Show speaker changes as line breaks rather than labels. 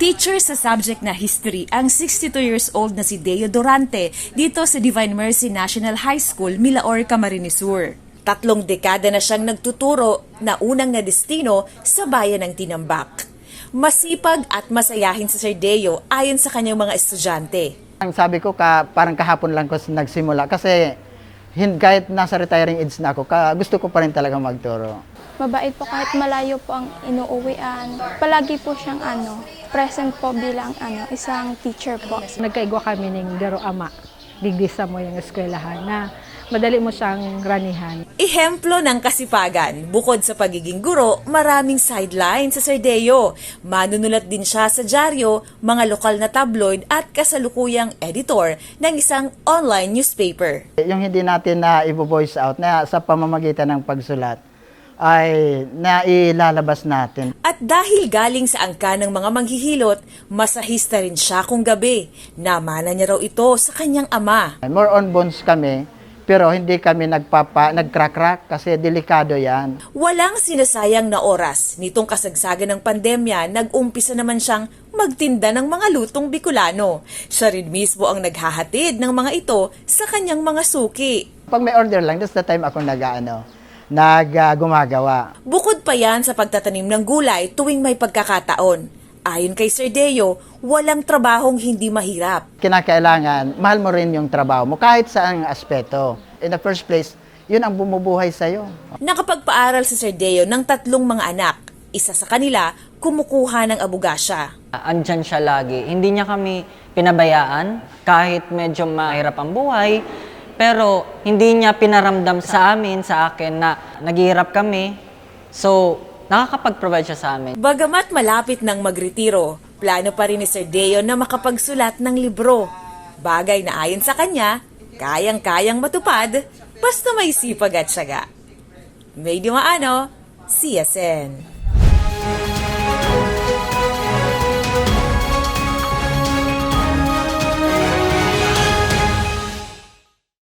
Teacher sa subject na history ang 62 years old na si Deo Durante dito sa Divine Mercy National High School, Milaor, Camarines Sur. 3 dekada na siyang nagtuturo na unang na destino sa bayan ng Tinambak. Masipag at masayahin si Sir Deo ayon sa kanyang mga estudyante.
Ang sabi ko, parang kahapon lang ko nagsimula kasi kahit nasa retiring age na ako, gusto ko pa rin talaga magturo.
Mabait po kahit malayo po ang inuuwian. Palagi po siyang present po bilang isang teacher po.
Nagkaigwa kami ng Garo Ama. Digdisa mo yung eskwelahan na madali mo siyang ranihan.
Ehemplo ng kasipagan, bukod sa pagiging guro, maraming sideline sa Sir Deo. Manunulat din siya sa dyaryo, mga lokal na tabloid at kasalukuyang editor ng isang online newspaper.
Yung hindi natin na i-voice out na sa pamamagitan ng pagsulat ay nailalabas natin.
At dahil galing sa angka ng mga manghihilot, masahista rin siya kung gabi. Namana niya raw ito sa kanyang ama.
More on bones kami, pero hindi kami nagkrakrak kasi delikado yan.
Walang sinasayang na oras. Nitong kasagsagan ng pandemya, nag-umpisa naman siyang magtinda ng mga lutong Bicolano. Siya rin mismo ang naghahatid ng mga ito sa kanyang mga suki.
Pag may order lang, that's the time ako gumagawa.
Bukod pa yan sa pagtatanim ng gulay tuwing may pagkakataon. Ayon kay Sir Deo, walang trabahong hindi mahirap.
Kinakailangan, mahal mo rin yung trabaho mo kahit saang aspeto. In the first place, yun ang bumubuhay sa'yo.
Nakapagpaaral si Sir Deo ng 3 mga anak. Isa sa kanila, kumukuha ng abugasya.
Andyan siya lagi. Hindi niya kami pinabayaan kahit medyo mahirap ang buhay. Pero hindi niya pinaramdam sa amin, sa akin na naghihirap kami. So, nakakapag-provide siya sa amin.
Bagamat malapit ng magretiro, plano pa rin ni Sir Deo na makapagsulat ng libro. Bagay na ayon sa kanya, kayang-kayang matupad, basta may sipag at syaga. May Dumaano, CSN.